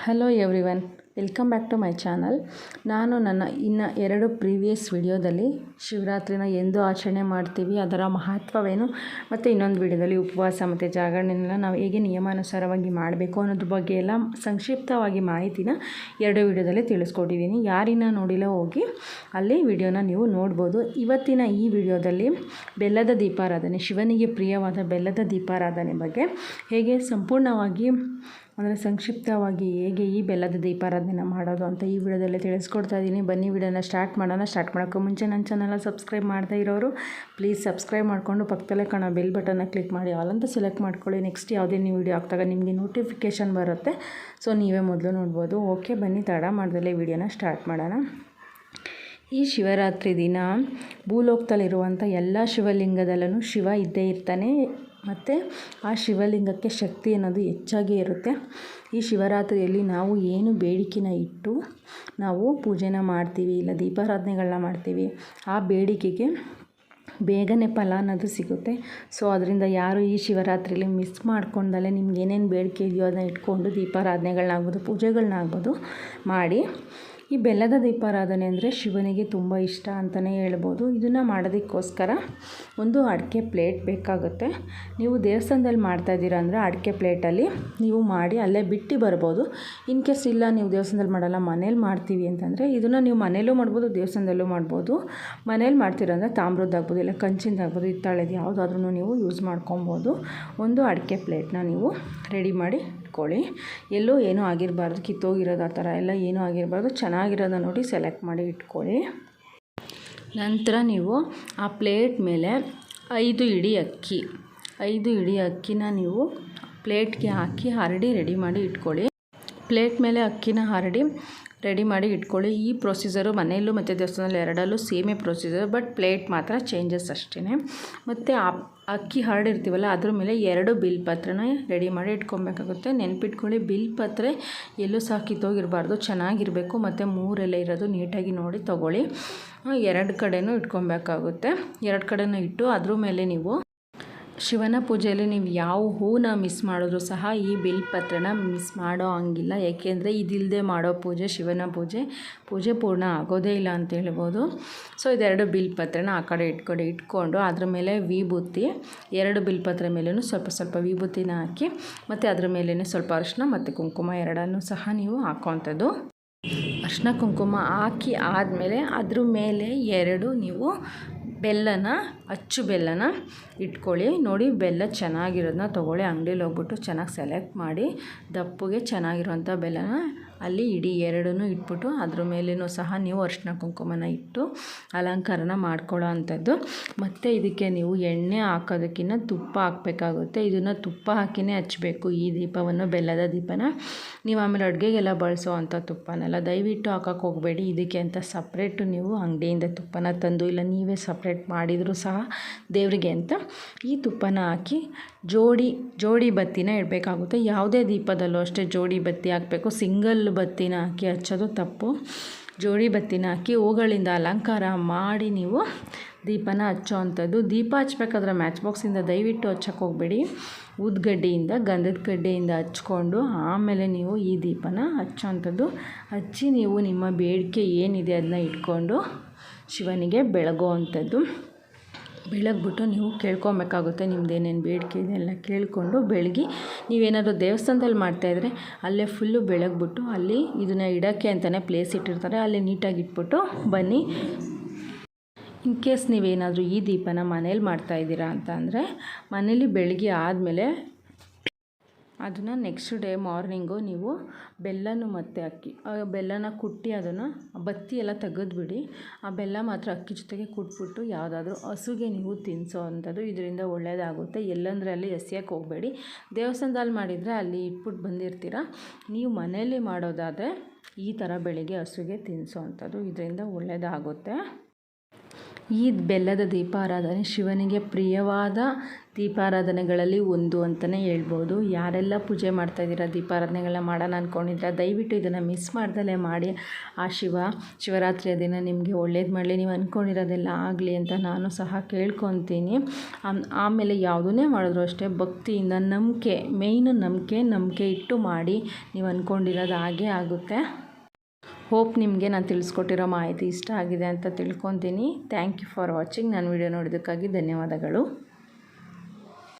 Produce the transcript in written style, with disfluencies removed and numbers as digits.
Hello everyone, welcome back to my channel. ನಾನು ನನ್ನ ಎರಡು ಪ್ರೀವಿಯಸ್ ವಿಡಿಯೋದಲ್ಲಿ ಶಿವರಾತ್ರಿನ ಎಂದು ಆಚರಣೆ ಮಾಡ್ತೀವಿ, ಅದರ ಮಹತ್ವವೇನು, ಮತ್ತು ಇನ್ನೊಂದು ವಿಡಿಯೋದಲ್ಲಿ ಉಪವಾಸ ಮತ್ತು ಜಾಗರಣೆನೆಲ್ಲ ನಾವು ಹೇಗೆ ನಿಯಮಾನುಸಾರವಾಗಿ ಮಾಡಬೇಕು ಅನ್ನೋದ್ರ ಬಗ್ಗೆ ಎಲ್ಲ ಸಂಕ್ಷಿಪ್ತವಾಗಿ ಮಾಹಿತಿನ ಎರಡು ವಿಡಿಯೋದಲ್ಲಿ ತಿಳಿಸ್ಕೊಟ್ಟಿದ್ದೀನಿ. ಯಾರಿನ ನೋಡಿಲ್ಲ ಹೋಗಿ ಅಲ್ಲಿ ವಿಡಿಯೋನ ನೀವು ನೋಡ್ಬೋದು. ಇವತ್ತಿನ ಈ ವಿಡಿಯೋದಲ್ಲಿ ಬೆಲ್ಲದ ದೀಪಾರಾಧನೆ, ಶಿವನಿಗೆ ಪ್ರಿಯವಾದ ಬೆಲ್ಲದ ದೀಪಾರಾಧನೆ ಬಗ್ಗೆ ಹೇಗೆ ಸಂಪೂರ್ಣವಾಗಿ ಅಂದರೆ ಸಂಕ್ಷಿಪ್ತವಾಗಿ ಹೇಗೆ ಈ ಬೆಲ್ಲದ ದೀಪಾರಾಧನೆ ಮಾಡೋದು ಅಂತ ಈ ವಿಡಿಯೋದಲ್ಲಿ ತಿಳಿಸ್ಕೊಡ್ತಾ ಇದ್ದೀನಿ. ಬನ್ನಿ ವಿಡಿಯೋನ ಸ್ಟಾರ್ಟ್ ಮಾಡೋಕ್ಕೂ ಮುಂಚೆ ನನ್ನ ಚಾನಲ್ನ ಸಬ್ಸ್ಕ್ರೈಬ್ ಮಾಡದೇ ಇರೋರು ಪ್ಲೀಸ್ ಸಬ್ಸ್ಕ್ರೈಬ್ ಮಾಡಿಕೊಂಡು ಪಕ್ಕದಲ್ಲೇ ಕಾಣೋ ಬೆಲ್ ಬಟನ್ನ ಕ್ಲಿಕ್ ಮಾಡಿ ಆಲ್ ಅಂತ ಸೆಲೆಕ್ಟ್ ಮಾಡ್ಕೊಳ್ಳಿ. ನೆಕ್ಸ್ಟ್ ಯಾವುದೇ ನೀವು ವಿಡಿಯೋ ಹಾಕಿದಾಗ ನಿಮಗೆ ನೋಟಿಫಿಕೇಷನ್ ಬರುತ್ತೆ, ಸೊ ನೀವೇ ಮೊದಲು ನೋಡ್ಬೋದು. ಓಕೆ, ಬನ್ನಿ ತಡ ಮಾಡ್ದಲ್ಲೇ ವಿಡಿಯೋನ ಸ್ಟಾರ್ಟ್ ಮಾಡೋಣ. ಈ ಶಿವರಾತ್ರಿ ದಿನ ಭೂಲೋಕದಲ್ಲಿರುವಂಥ ಎಲ್ಲ ಶಿವಲಿಂಗದಲ್ಲೂ ಶಿವ ಇದ್ದೇ ಇರ್ತಾನೆ, ಮತ್ತು ಆ ಶಿವಲಿಂಗಕ್ಕೆ ಶಕ್ತಿ ಅನ್ನೋದು ಹೆಚ್ಚಾಗಿ ಇರುತ್ತೆ. ಈ ಶಿವರಾತ್ರಿಯಲ್ಲಿ ನಾವು ಏನು ಬೇಡಿಕೆನ ಇಟ್ಟು ನಾವು ಪೂಜೆನ ಮಾಡ್ತೀವಿ, ಇಲ್ಲ ದೀಪಾರಾಧನೆಗಳನ್ನ ಮಾಡ್ತೀವಿ, ಆ ಬೇಡಿಕೆಗೆ ಬೇಗನೆ ಫಲ ಅನ್ನೋದು ಸಿಗುತ್ತೆ. ಸೊ ಅದರಿಂದ ಯಾರು ಈ ಶಿವರಾತ್ರಿಯಲ್ಲಿ ಮಿಸ್ ಮಾಡ್ಕೊಂಡಲ್ಲೇ ನಿಮ್ಗೆ ಏನೇನು ಬೇಡಿಕೆ ಇದೆಯೋ ಅದನ್ನ ಇಟ್ಕೊಂಡು ದೀಪಾರಾಧನೆಗಳನ್ನಾಗ್ಬೋದು, ಪೂಜೆಗಳನ್ನಾಗ್ಬೋದು ಮಾಡಿ. ಈ ಬೆಲ್ಲದ ದೀಪಾರಾಧನೆ ಅಂದರೆ ಶಿವನಿಗೆ ತುಂಬ ಇಷ್ಟ ಅಂತಲೇ ಹೇಳ್ಬೋದು. ಇದನ್ನು ಮಾಡೋದಕ್ಕೋಸ್ಕರ ಒಂದು ಅಡಿಕೆ ಪ್ಲೇಟ್ ಬೇಕಾಗುತ್ತೆ. ನೀವು ದೇವಸ್ಥಾನದಲ್ಲಿ ಮಾಡ್ತಾಯಿದ್ದೀರಾ ಅಂದರೆ ಅಡಿಕೆ ಪ್ಲೇಟಲ್ಲಿ ನೀವು ಮಾಡಿ ಅಲ್ಲೇ ಬಿಟ್ಟು ಬರ್ಬೋದು. ಇನ್ ಕೇಸ್ ಇಲ್ಲ ನೀವು ದೇವಸ್ಥಾನದಲ್ಲಿ ಮಾಡಲ್ಲ, ಮನೇಲಿ ಮಾಡ್ತೀವಿ ಅಂತಂದರೆ ಇದನ್ನು ನೀವು ಮನೇಲೂ ಮಾಡ್ಬೋದು, ದೇವಸ್ಥಾನದಲ್ಲೂ ಮಾಡ್ಬೋದು. ಮನೇಲಿ ಮಾಡ್ತೀರಂದರೆ ತಾಮ್ರದ್ದಾಗ್ಬೋದು, ಇಲ್ಲ ಕಂಚಿಂದಾಗ್ಬೋದು, ಹಿತ್ತಾಳೆದು ಯಾವುದಾದ್ರೂ ನೀವು ಯೂಸ್ ಮಾಡ್ಕೊಬೋದು. ಒಂದು ಅಡಿಕೆ ಪ್ಲೇಟ್ನ ನೀವು ರೆಡಿ ಮಾಡಿ ಇಟ್ಕೊಳ್ಳಿ. ಎಲ್ಲೋ ಏನೂ ಆಗಿರಬಾರ್ದು, ಕಿತ್ತೋಗಿರೋದು ಆ ಥರ ಎಲ್ಲ ಏನೂ ಆಗಿರಬಾರ್ದು, ಚೆನ್ನಾಗಿರೋದನ್ನ ನೋಡಿ ಸೆಲೆಕ್ಟ್ ಮಾಡಿ ಇಟ್ಕೊಳ್ಳಿ. ನಂತರ ನೀವು ಆ ಪ್ಲೇಟ್ ಮೇಲೆ 5 ಇಡಿ ಅಕ್ಕಿನ ನೀವು ಪ್ಲೇಟ್ಗೆ ಹಾಕಿ ಹರಡಿ ರೆಡಿ ಮಾಡಿ ಇಟ್ಕೊಳ್ಳಿ. ಪ್ಲೇಟ್ ಮೇಲೆ ಅಕ್ಕಿನ ಹರಡಿ ರೆಡಿ ಮಾಡಿ ಇಟ್ಕೊಳ್ಳಿ. ಈ ಪ್ರೊಸೀಜರು ಮನೆಯಲ್ಲೂ ಮತ್ತು ದೇವಸ್ಥಾನದಲ್ಲಿ ಎರಡಲ್ಲೂ ಸೇಮೇ ಪ್ರೊಸೀಜರ್, ಬಟ್ ಪ್ಲೇಟ್ ಮಾತ್ರ ಚೇಂಜಸ್ ಅಷ್ಟೇ. ಮತ್ತು ಅಕ್ಕಿ ಹರಡಿರ್ತೀವಲ್ಲ ಅದ್ರ ಮೇಲೆ 2 ಬಿಲ್ಪತ್ರನ ರೆಡಿ ಮಾಡಿ ಇಟ್ಕೊಬೇಕಾಗುತ್ತೆ. ನೆನ್ಪಿಟ್ಕೊಳ್ಳಿ, ಬಿಲ್ಪತ್ರೆ ಎಲ್ಲೂ ಸಹ ಕಿತ್ತೋಗಿರಬಾರ್ದು, ಚೆನ್ನಾಗಿರಬೇಕು, ಮತ್ತು 3 ಎಲೆ ಇರೋದು ನೀಟಾಗಿ ನೋಡಿ ತೊಗೊಳ್ಳಿ. 2 ಕಡೆನೂ ಇಟ್ಕೊಬೇಕಾಗುತ್ತೆ. 2 ಕಡೆನೂ ಇಟ್ಟು ಅದ್ರ ಮೇಲೆ ನೀವು ಶಿವನ ಪೂಜೆಯಲ್ಲಿ ನೀವು ಯಾವ ಹೂನ ಮಿಸ್ ಮಾಡಿದ್ರೂ ಸಹ ಈ ಬಿಲ್ಪತ್ರೆನ ಮಿಸ್ ಮಾಡೋ ಹಂಗಿಲ್ಲ. ಏಕೆಂದರೆ ಇದಿಲ್ಲದೆ ಮಾಡೋ ಶಿವನ ಪೂಜೆ ಪೂರ್ಣ ಆಗೋದೇ ಇಲ್ಲ ಅಂತ ಹೇಳ್ಬೋದು. ಸೊ ಇದೆರಡು ಬಿಲ್ಪತ್ರೆನ ಆ ಕಡೆ ಇಟ್ಕೊಂಡು ಅದ್ರ ಮೇಲೆ ವಿಭೂತಿ, 2 ಬಿಲ್ಪತ್ರೆ ಮೇಲೂ ಸ್ವಲ್ಪ ವಿಭೂತಿನ ಹಾಕಿ, ಮತ್ತು ಅದ್ರ ಮೇಲೇ ಸ್ವಲ್ಪ ಅರಿಶಿನ ಮತ್ತು ಕುಂಕುಮ ಎರಡನ್ನೂ ಸಹ ನೀವು ಹಾಕೋವಂಥದ್ದು. ಅರಿಶಿನ ಕುಂಕುಮ ಹಾಕಿ ಆದಮೇಲೆ ಅದ್ರ ಮೇಲೆ 2 ನೀವು ಅಚ್ಚು ಬೆಲ್ಲನ ಇಟ್ಕೊಳ್ಳಿ. ನೋಡಿ, ಬೆಲ್ಲ ಚೆನ್ನಾಗಿರೋದನ್ನ ತೊಗೊಳ್ಳಿ. ಅಂಗಡಿಯಲ್ಲಿ ಹೋಗ್ಬಿಟ್ಟು ಚೆನ್ನಾಗಿ ಸೆಲೆಕ್ಟ್ ಮಾಡಿ ದಪ್ಪಗೆ ಚೆನ್ನಾಗಿರೋಂಥ ಬೆಲ್ಲನ ಅಲ್ಲಿ ಇಡಿ 2 ಇಟ್ಬಿಟ್ಟು ಅದ್ರ ಮೇಲೇನೂ ಸಹ ನೀವು ಅರಿಶಿನ ಕುಂಕುಮನ ಇಟ್ಟು ಅಲಂಕಾರನ ಮಾಡ್ಕೊಳ್ಳೋ ಅಂಥದ್ದು. ಮತ್ತು ಇದಕ್ಕೆ ನೀವು ಎಣ್ಣೆ ಹಾಕೋದಕ್ಕಿಂತ ತುಪ್ಪ ಹಾಕಬೇಕಾಗುತ್ತೆ. ಇದನ್ನು ತುಪ್ಪ ಹಾಕಿನೇ ಹಚ್ಚಬೇಕು ಈ ದೀಪವನ್ನು, ಬೆಲ್ಲದ ದೀಪನ. ನೀವು ಆಮೇಲೆ ಅಡುಗೆಗೆಲ್ಲ ಬಳಸೋ ಅಂಥ ತುಪ್ಪನೆಲ್ಲ ದಯವಿಟ್ಟು ಹಾಕೋಕ್ಕೆ ಹೋಗಬೇಡಿ. ಇದಕ್ಕೆ ಅಂತ ಸಪ್ರೇಟು ನೀವು ಅಂಗಡಿಯಿಂದ ತುಪ್ಪನ ತಂದು, ಇಲ್ಲ ನೀವೇ ಸಪ್ರೇಟ್ ಮಾಡಿದರೂ ಸಹ ದೇವರಿಗೆ ಅಂತ ಈ ತುಪ್ಪನ ಹಾಕಿ ಜೋಡಿ ಬತ್ತಿನ ಇಡಬೇಕಾಗುತ್ತೆ. ಯಾವುದೇ ದೀಪದಲ್ಲೂ ಅಷ್ಟೇ ಜೋಡಿ ಬತ್ತಿ ಹಾಕಬೇಕು. ಸಿಂಗಲ್ ಬತ್ತಿನ ಹಾಕಿ ಹಚ್ಚೋದು ತಪ್ಪು. ಜೋಡಿ ಬತ್ತಿನ ಹಾಕಿ ಹೂಗಳಿಂದ ಅಲಂಕಾರ ಮಾಡಿ ನೀವು ದೀಪನ ಹಚ್ಚೋ ಅಂಥದ್ದು. ದೀಪ ಹಚ್ಬೇಕಾದ್ರೆ ಮ್ಯಾಚ್ ಬಾಕ್ಸಿಂದ ದಯವಿಟ್ಟು ಹಚ್ಚೋಕ್ಕೆ ಹೋಗಬೇಡಿ. ಊದ್ಗಡ್ಡೆಯಿಂದ, ಗಂಧದ ಕಡ್ಡೆಯಿಂದ ಹಚ್ಕೊಂಡು ಆಮೇಲೆ ನೀವು ಈ ದೀಪನ ಹಚ್ಚೋ ಅಂಥದ್ದು. ಹಚ್ಚಿ ನೀವು ನಿಮ್ಮ ಬೇಡಿಕೆ ಏನಿದೆ ಅದನ್ನ ಇಟ್ಕೊಂಡು ಶಿವನಿಗೆ ಬೆಳಗೋ ಅಂಥದ್ದು. ಬೆಳಗ್ಬಿಟ್ಟು ನೀವು ಕೇಳ್ಕೊಬೇಕಾಗುತ್ತೆ, ನಿಮ್ದು ಏನೇನು ಬೇಡಿಕೆ ಇದೆ ಎಲ್ಲ ಕೇಳಿಕೊಂಡು ಬೆಳಗಿ. ನೀವೇನಾದರೂ ದೇವಸ್ಥಾನದಲ್ಲಿ ಮಾಡ್ತಾಯಿದ್ರೆ ಅಲ್ಲೇ ಫುಲ್ಲು ಬೆಳಗ್ಬಿಟ್ಟು ಅಲ್ಲಿ ಇದನ್ನು ಇಡೋಕ್ಕೆ ಅಂತಲೇ ಪ್ಲೇಸ್ ಇಟ್ಟಿರ್ತಾರೆ, ಅಲ್ಲಿ ನೀಟಾಗಿ ಇಟ್ಬಿಟ್ಟು ಬನ್ನಿ. ಇನ್ ಕೇಸ್ ನೀವೇನಾದರೂ ಈ ದೀಪನ ಮನೇಲಿ ಮಾಡ್ತಾಯಿದ್ದೀರಾ ಅಂತ ಅಂದರೆ ಮನೇಲಿ ಬೆಳಗ್ಗೆ ಆದಮೇಲೆ ಅದನ್ನು ನೆಕ್ಸ್ಟ್ ಡೇ ಮಾರ್ನಿಂಗು ನೀವು ಬೆಲ್ಲನೂ ಮತ್ತು ಬೆಲ್ಲನ ಕುಟ್ಟಿ ಅದನ್ನು ಬತ್ತಿ ಎಲ್ಲ ತೆಗೆದುಬಿಡಿ. ಆ ಬೆಲ್ಲ ಮಾತ್ರ ಅಕ್ಕಿ ಜೊತೆಗೆ ಕುಟ್ಬಿಟ್ಟು ಯಾವುದಾದ್ರೂ ಹಸುಗೆ ನೀವು ತಿನ್ನಿಸೋ ಅಂಥದ್ದು. ಇದರಿಂದ ಒಳ್ಳೆಯದಾಗುತ್ತೆ. ಎಲ್ಲಂದರೆ ಅಲ್ಲಿ ಎಸೆಯೋಕ್ಕೆ ಹೋಗಬೇಡಿ. ದೇವಸ್ಥಾನದಲ್ಲಿ ಮಾಡಿದರೆ ಅಲ್ಲಿ ಇಟ್ಬಿಟ್ಟು ಬಂದಿರ್ತೀರ. ನೀವು ಮನೆಯಲ್ಲಿ ಮಾಡೋದಾದರೆ ಈ ಥರ ಬೆಳಿಗ್ಗೆ ಹಸುಗೆ ತಿನ್ನಿಸೋ ಅಂಥದ್ದು, ಇದರಿಂದ ಒಳ್ಳೆಯದಾಗುತ್ತೆ. ಈ ಬೆಲ್ಲದ ದೀಪಾರಾಧನೆ ಶಿವನಿಗೆ ಪ್ರಿಯವಾದ ದೀಪಾರಾಧನೆಗಳಲ್ಲಿ ಒಂದು ಅಂತಲೇ ಹೇಳ್ಬೋದು. ಯಾರೆಲ್ಲ ಪೂಜೆ ಮಾಡ್ತಾಯಿದ್ದೀರಾ, ದೀಪಾರಾಧನೆಗಳನ್ನ ಮಾಡೋಣ ಅಂದ್ಕೊಂಡಿದ್ರೆ ದಯವಿಟ್ಟು ಇದನ್ನು ಮಿಸ್ ಮಾಡ್ದಲೇ ಮಾಡಿ. ಆ ಶಿವರಾತ್ರಿಯ ದಿನ ನಿಮಗೆ ಒಳ್ಳೇದು ಮಾಡಲಿ, ನೀವು ಅಂದ್ಕೊಂಡಿರೋದೆಲ್ಲ ಆಗಲಿ ಅಂತ ನಾನು ಸಹ ಕೇಳ್ಕೊತೀನಿ. ಆಮೇಲೆ ಯಾವುದನ್ನೇ ಮಾಡಿದ್ರು ಅಷ್ಟೇ ಭಕ್ತಿಯಿಂದ ನಂಬಿಕೆ ಇಟ್ಟು ಮಾಡಿ. ನೀವು ಅಂದ್ಕೊಂಡಿರೋದು ಹಾಗೇ ಆಗುತ್ತೆ. ಹೋಪ್ ನಿಮಗೆ ನಾನು ತಿಳಿಸ್ಕೊಟ್ಟಿರೋ ಮಾಹಿತಿ ಇಷ್ಟ ಆಗಿದೆ ಅಂತ ತಿಳ್ಕೊತೀನಿ. Thank you for watching. ನಾನು ವಿಡಿಯೋ ನೋಡೋದಕ್ಕಾಗಿ ಧನ್ಯವಾದಗಳು.